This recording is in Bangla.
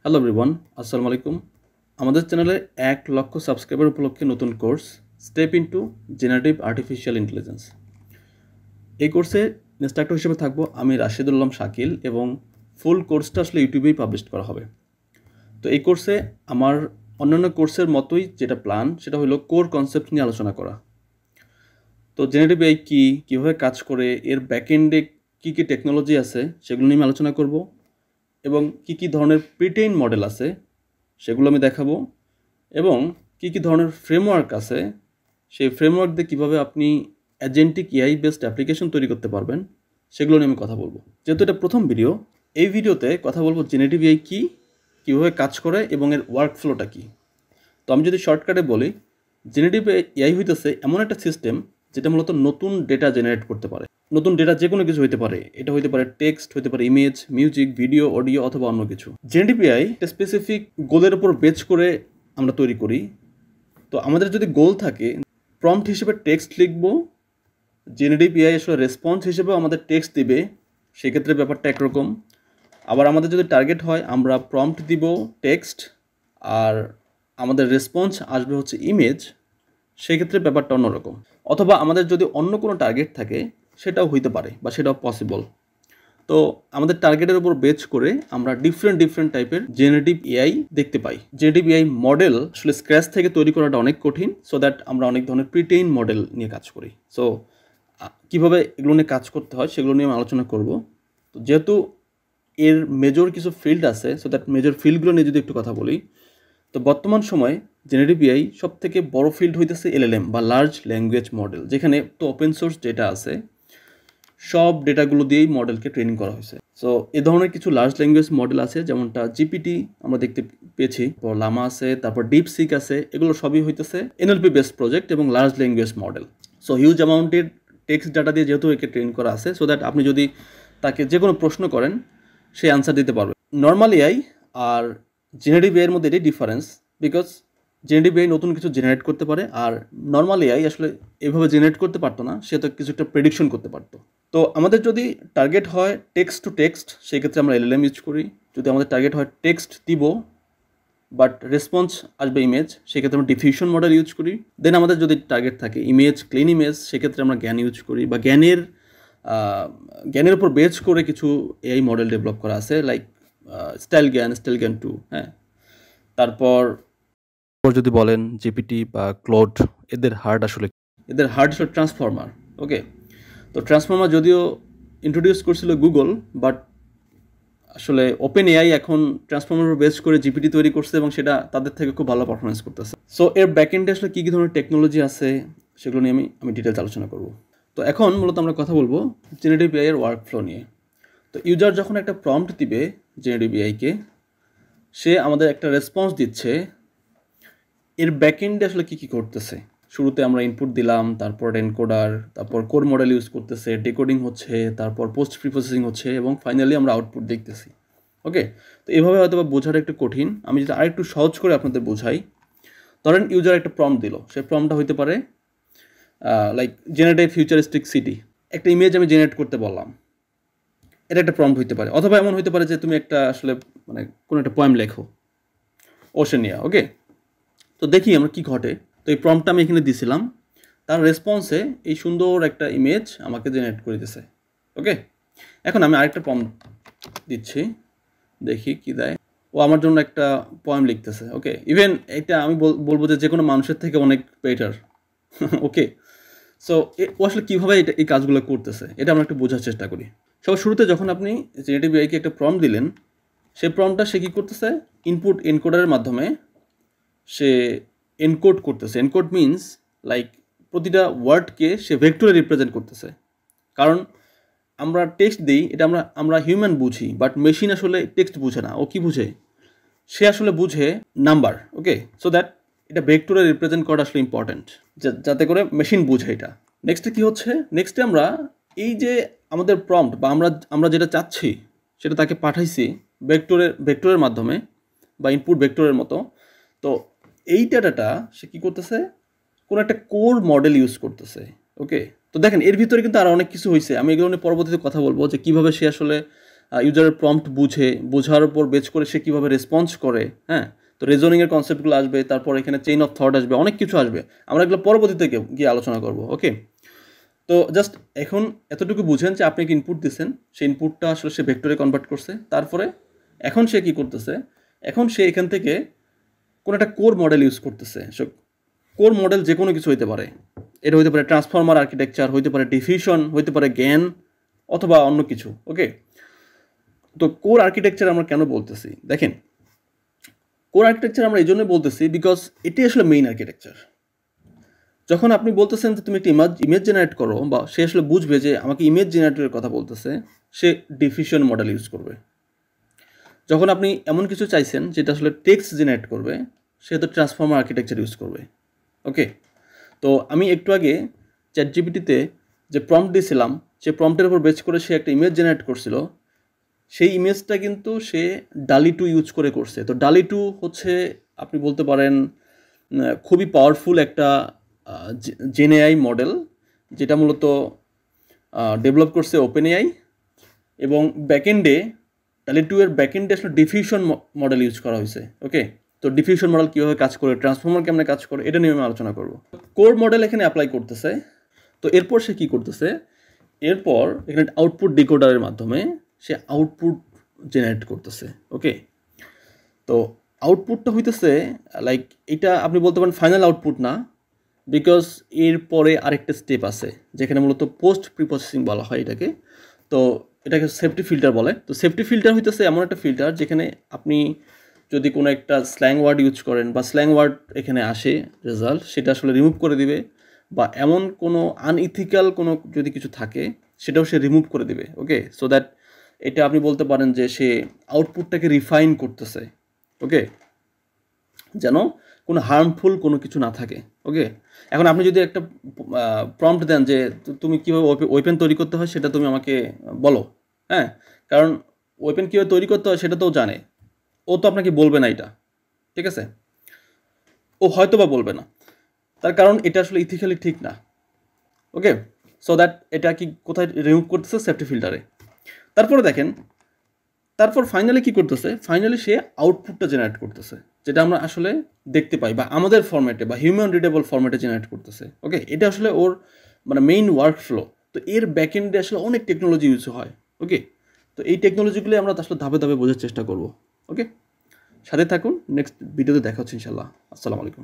হ্যালো এভরিওয়ান, আসসালামু আলাইকুম। আমাদের চ্যানেলে 1 লক্ষ সাবস্ক্রাইবার উপলক্ষে নতুন course step into generative artificial intelligence. এই কোর্সে ইনস্ট্রাক্টর হিসেবে থাকবো আমি রাশেদুল আলম শাকিল এবং ফুল কোর্সটা আসলে ইউটিউবেই পাবলিশ করা হবে। তো এই কোর্সে আমার অন্যান্য কোর্সের মতোই যেটা প্ল্যান সেটা হলো কোর কনসেপ্ট নিয়ে আলোচনা করা। তো জেনারেটিভ এআই কী, কীভাবে কাজ করে, এর ব্যাকএন্ডে কী কী টেকনোলজি আছে সেগুলো নিয়ে আমি আলোচনা করব এবং কী কী ধরনের প্রিটেইন মডেল আছে সেগুলো আমি দেখাবো এবং কী কী ধরনের ফ্রেমওয়ার্ক আছে সেই ফ্রেমওয়ার্ক দিয়ে কীভাবে আপনি অ্যাজেন্টিক এআই বেসড অ্যাপ্লিকেশন তৈরি করতে পারবেন সেগুলো নিয়ে আমি কথা বলবো। যেহেতু এটা প্রথম ভিডিও, এই ভিডিওতে কথা বলবো জেনারেটিভ এআই কী, কীভাবে কাজ করে এবং এর ওয়ার্ক ফ্লোটা কী। তো আমি যদি শর্টকাটে বলি, জেনারেটিভ এআই হইতেছে এমন একটা সিস্টেম যেটা মূলত নতুন ডেটা জেনারেট করতে পারে। নতুন ডেটা যে কোনো কিছু হইতে পারে, এটা হইতে পারে টেক্সট, হইতে পারে ইমেজ, মিউজিক, ভিডিও, অডিও অথবা অন্য কিছু। জেনারেটিভ এআই একটা স্পেসিফিক গোলের উপর বেচ করে আমরা তৈরি করি। তো আমাদের যদি গোল থাকে, প্রম্পট হিসেবে টেক্সট লিখব, জেনারেটিভ এআই আসলে রেসপন্স হিসেবেও আমাদের টেক্সট দিবে, সেক্ষেত্রে ব্যাপারটা একরকম। আবার আমাদের যদি টার্গেট হয়, আমরা প্রম্পট দিব টেক্সট আর আমাদের রেসপন্স আসবে হচ্ছে ইমেজ, সেক্ষেত্রে ব্যাপারটা অন্যরকম। অথবা আমাদের যদি অন্য কোনো টার্গেট থাকে সেটাও হইতে পারে বা সেটাও পসিবল। তো আমাদের টার্গেটের উপর বেচ করে আমরা ডিফারেন্ট টাইপের জেনারেটিভ এআই দেখতে পাই। জেনারেটিভ এআই মডেল আসলে স্ক্র্যাচ থেকে তৈরি করাটা অনেক কঠিন, সো দ্যাট আমরা অনেক ধরনের প্রিটেইন মডেল নিয়ে কাজ করি। সো কীভাবে এগুলো নিয়ে কাজ করতে হয় সেগুলো নিয়ে আমি আলোচনা করব। তো যেহেতু এর মেজর কিছু ফিল্ড আছে, সো দ্যাট মেজর ফিল্ডগুলো নিয়ে যদি একটু কথা বলি, তো বর্তমান সময়ে জেনারেটিভ এআই সব থেকে বড় ফিল্ড হইতেছে এলএলএম বা লার্জ ল্যাঙ্গুয়েজ মডেল, যেখানে তো ওপেন সোর্স ডেটা আছে, সব ডেটাগুলো দিয়েই মডেলকে ট্রেনিং করা হয়েছে। সো এ ধরনের কিছু লার্জ ল্যাঙ্গুয়েজ মডেল আছে, যেমনটা জিপিটি আমরা দেখতে পেয়েছি, তারপর লামা আছে, তারপর ডিপসিক আছে। এগুলো সবই হইতেছে এনএলপি বেসড প্রজেক্ট এবং large language model. So huge অ্যামাউন্টের টেক্সট ডাটা দিয়ে যেহেতু একে ট্রেন করা আছে, সো দ্যাট আপনি যদি তাকে যে কোনো প্রশ্ন করেন সে অ্যান্সার দিতে পারবে। নর্মাল এআই আর জেনারেটিভ এআইয়ের মধ্যে এটাই ডিফারেন্স, বিকজ জেনারেটিভ এআই নতুন কিছু জেনারেট করতে পারে আর নর্মাল এআই আসলে এভাবে জেনারেট করতে পারতো না, সে তো কিছু একটা প্রেডিকশন করতে পারতো। তো আমাদের যদি টার্গেট হয় টেক্সট টু টেক্সট, সেক্ষেত্রে আমরা এলএলএম ইউজ করি। যদি আমাদের টার্গেট হয় টেক্সট দিব বাট রেসপন্স আসবে ইমেজ, সেক্ষেত্রে আমরা ডিফিউশন মডেল ইউজ করি। দেন আমাদের যদি টার্গেট থাকে ইমেজ, ক্লিন ইমেজ, সেক্ষেত্রে আমরা জ্ঞান ইউজ করি বা জ্ঞানের উপর বেচ করে কিছু এআই মডেল ডেভেলপ করা আছে, লাইক স্টাইল জ্ঞান 2। হ্যাঁ, তারপর যদি বলেন জিপিটি বা ক্লোড, এদের হার্ট আসলে ট্রান্সফর্মার। ওকে, তো ট্রান্সফর্মার যদিও ইন্ট্রোডিউস করছিল গুগল, বাট আসলে ওপেন এআই এখন ট্রান্সফর্মার বেস করে জিপিটি তৈরি করছে এবং সেটা তাদের থেকে খুব ভালো পারফরমেন্স করতেছে। সো এর ব্যাকএন্ডে আসলে কী কী ধরনের টেকনোলজি আছে সেগুলো নিয়ে আমি ডিটেলস আলোচনা করব। তো এখন মূলত আমরা কথা বলবো জেনারেটিভ এআই এর ওয়ার্ক ফ্লো নিয়ে। তো ইউজার যখন একটা প্রম্পট দিবে জেনারেটিভ এআইকে, সে আমাদের একটা রেসপন্স দিচ্ছে, এর ব্যাকএন্ডে আসলে কী কী করতেছে। শুরুতে আমরা ইনপুট দিলাম, তারপর এনকোডার, তারপর কোর মডেল ইউজ করতেছে, ডিকোডিং হচ্ছে, তারপর পোস্ট প্রিপ্রসেসিং হচ্ছে এবং ফাইনালি আমরা আউটপুট দেখতেছি। ওকে, তো এভাবে হয়তো বা বোঝাটা একটু কঠিন। আমি যদি আরেকটু সহজ করে আপনাদের বোঝাই, ধরেন ইউজার একটা প্রম্পট দিল, সেই প্রম্পটটা হইতে পারে লাইক জেনারেট এ ফিউচারিস্টিক সিটি। একটা ইমেজ আমি জেনারেট করতে বললাম, এটা একটা প্রম্পট হইতে পারে। অথবা এমন হইতে পারে যে তুমি একটা আসলে মানে কোনো একটা পোয়েম লেখো ওশেনিয়া। ওকে, তো দেখি আমরা কি ঘটে। তো এই প্রম্পটটা আমি এখানে দিছিলাম, তার রেসপন্সে এই সুন্দর একটা ইমেজ আমাকে জেনারেট করে দিছে। ওকে, এখন আমি আরেকটা প্রম্পট দিচ্ছি, দেখি কি দেয়। ও আমার জন্য একটা পোয়েম লিখতেছে। ওকে, ইভেন এটা আমি বলবো যে কোনো মানুষের থেকে অনেক বেটার। ওকে, সো ও আসলে কীভাবে এই কাজগুলো করতেছে এটা আমরা একটু বোঝার চেষ্টা করি। সবার শুরুতে যখন আপনি জেনারেটিভ এআইকে একটা প্রম্পট দিলেন, সেই প্রম্পটটা সে কী করতেছে, ইনপুট এনকোডারের মাধ্যমে সে এনকোড করতেছে। এনকোড মিনস লাইক প্রতিটা ওয়ার্ডকে সে ভেক্টরে রিপ্রেজেন্ট করতেছে। কারণ আমরা টেক্সট দিই, এটা আমরা হিউম্যান বুঝি, বাট মেশিন আসলে টেক্সট বুঝে না। ও কি বুঝে, সে আসলে বুঝে নাম্বার। ওকে, সো দ্যাট এটা ভেক্টরে রিপ্রেজেন্ট করা আসলে ইম্পর্ট্যান্ট, যাতে করে মেশিন বুঝে এটা। নেক্সটে কী হচ্ছে, নেক্সটে আমরা এই যে আমাদের প্রম্পট বা আমরা যেটা চাচ্ছি সেটা তাকে পাঠাইছি ভেক্টরের মাধ্যমে বা ইনপুট ভেক্টরের মতো। তো এই ডাটাটা সে কী করতেছে, কোনো একটা কোর মডেল ইউজ করতেছে। ওকে, তো দেখেন এর ভিতরে কিন্তু আরও অনেক কিছু হয়েছে, আমি এগুলো নিয়ে পরবর্তীতে কথা বলবো যে কীভাবে সে আসলে ইউজারের প্রম্পট বোঝার উপর বেচ করে সে কীভাবে রেসপন্স করে, হ্যাঁ। তো রিজনিংয়ের কনসেপ্টগুলো আসবে, তারপর এখানে চেইন অফ থট আসবে, অনেক কিছু আসবে, আমরা এগুলো পরবর্তীতে গিয়ে আলোচনা করব। ওকে, তো জাস্ট এখন এতটুকু বুঝেন যে আপনি কি ইনপুট দিচ্ছেন, সেই ইনপুটটা আসলে সে ভেক্টরে কনভার্ট করছে, তারপরে এখন সে কি করতেছে, এখন সে এখান থেকে কোনো একটা কোর মডেল ইউজ করতেছে। সো কোর মডেল যে কোনো কিছু হইতে পারে, এটা হইতে পারে ট্রান্সফর্মার আর্কিটেকচার, হইতে পারে ডিফিউশন, হইতে পারে জ্ঞান, অথবা অন্য কিছু। ওকে, তো কোর আর্কিটেকচার আমরা কেন বলতেছি, দেখেন কোর আর্কিটেকচার আমরা এই জন্য বলতেছি বিকজ এটি আসলে মেইন আর্কিটেকচার। যখন আপনি বলতেছেন যে তুমি একটা ইমেজ জেনারেট করো, বা সে আসলে বুঝবে যে আমাকে ইমেজ জেনারেটরের কথা বলতেছে, সে ডিফিউশন মডেল ইউজ করবে। যখন আপনি এমন কিছু চাইছেন যেটা আসলে টেক্সট জেনারেট করবে, সে তো ট্রান্সফর্মার আর্কিটেকচার ইউজ করবে। ওকে, তো আমি একটু আগে চ্যাটজিপিটিতে যে প্রম্পট দিয়েছিলাম, সে প্রম্পটের উপর বেস করে সে একটা ইমেজ জেনারেট করছিল, সেই ইমেজটা কিন্তু সে ডালি 2 ইউজ করে করছে। তো ডালি 2 হচ্ছে আপনি বলতে পারেন খুবই পাওয়ারফুল একটা জেন এআই মডেল, যেটা মূলত ডেভেলপ করছে ওপেন এআই, এবং ব্যাকএন্ডে ডালি 2 এর ব্যাকএন্ডে আসলে ডিফিউশন মডেল ইউজ করা হয়েছে। ওকে, তো ডিফিউশন মডেল কীভাবে কাজ করে, ট্রান্সফর্মার কেমনে কাজ করে, এটা নিয়ে আমি আলোচনা করব। কোর মডেল এখানে অ্যাপ্লাই করতেছে। তো এরপর সে কী করতেছে, এরপর এখানে আউটপুট ডিকোডারের মাধ্যমে সে আউটপুট জেনারেট করতেছে। ওকে, তো আউটপুটটা হইতেছে লাইক এটা আপনি বলতে পারেন ফাইনাল আউটপুট না, বিকজ এরপরে আরেকটা স্টেপ আছে যেখানে মূলত পোস্ট প্রিপ্রসেসিং বলা হয় এটাকে। তো এটাকে সেফটি ফিল্টার বলে। তো সেফটি ফিল্টার হইতেছে এমন একটা ফিল্টার যেখানে আপনি যদি কোনো একটা স্ল্যাং ওয়ার্ড ইউজ করেন, বা স্ল্যাং ওয়ার্ড এখানে আসে রেজাল্ট, সেটা আসলে রিমুভ করে দিবে, বা এমন কোনো আনইথিক্যাল কোনো যদি কিছু থাকে সেটাও সে রিমুভ করে দিবে। ওকে, সো দ্যাট এটা আপনি বলতে পারেন যে সে আউটপুটটাকে রিফাইন করতেছে। ওকে, যেন কোনো হার্মফুল কোনো কিছু না থাকে। ওকে, এখন আপনি যদি একটা প্রম্পট দেন যে তুমি কীভাবে ওয়েপেন তৈরি করতে হয় সেটা তুমি আমাকে বলো, হ্যাঁ, কারণ ওয়েপেন কীভাবে তৈরি করতে হয় সেটা তো জানে, ও তো আপনাকে বলবে না এটা, ঠিক আছে, ও হয়তো বা বলবে না, তার কারণ এটা আসলে ইথিক্যালি ঠিক না। ওকে, সো দ্যাট এটা কি কোথায় রিমুভ করতেছে, সেফটি ফিল্টারে। তারপরে দেখেন, তারপর ফাইনালি কি করতেছে, ফাইনালি সে আউটপুটটা জেনারেট করতেছে, যেটা আমরা আসলে দেখতে পাই বা আমাদের ফরম্যাটে বা হিউম্যান রিডেবল ফরম্যাটে জেনারেট করতেছে। ওকে, এটা আসলে ওর মানে মেইন ওয়ার্ক ফ্লো। তো এর ব্যাকএন্ডে আসলে অনেক টেকনোলজি ইউজ হয়। ওকে, তো এই টেকনোলজিগুলো আমরা আসলে ধাপে ধাপে বোঝার চেষ্টা করব। ওকে, সাথে থাকুন, নেক্সট ভিডিওতে দেখা হচ্ছে ইনশাল্লাহ। আসসালামু আলাইকুম।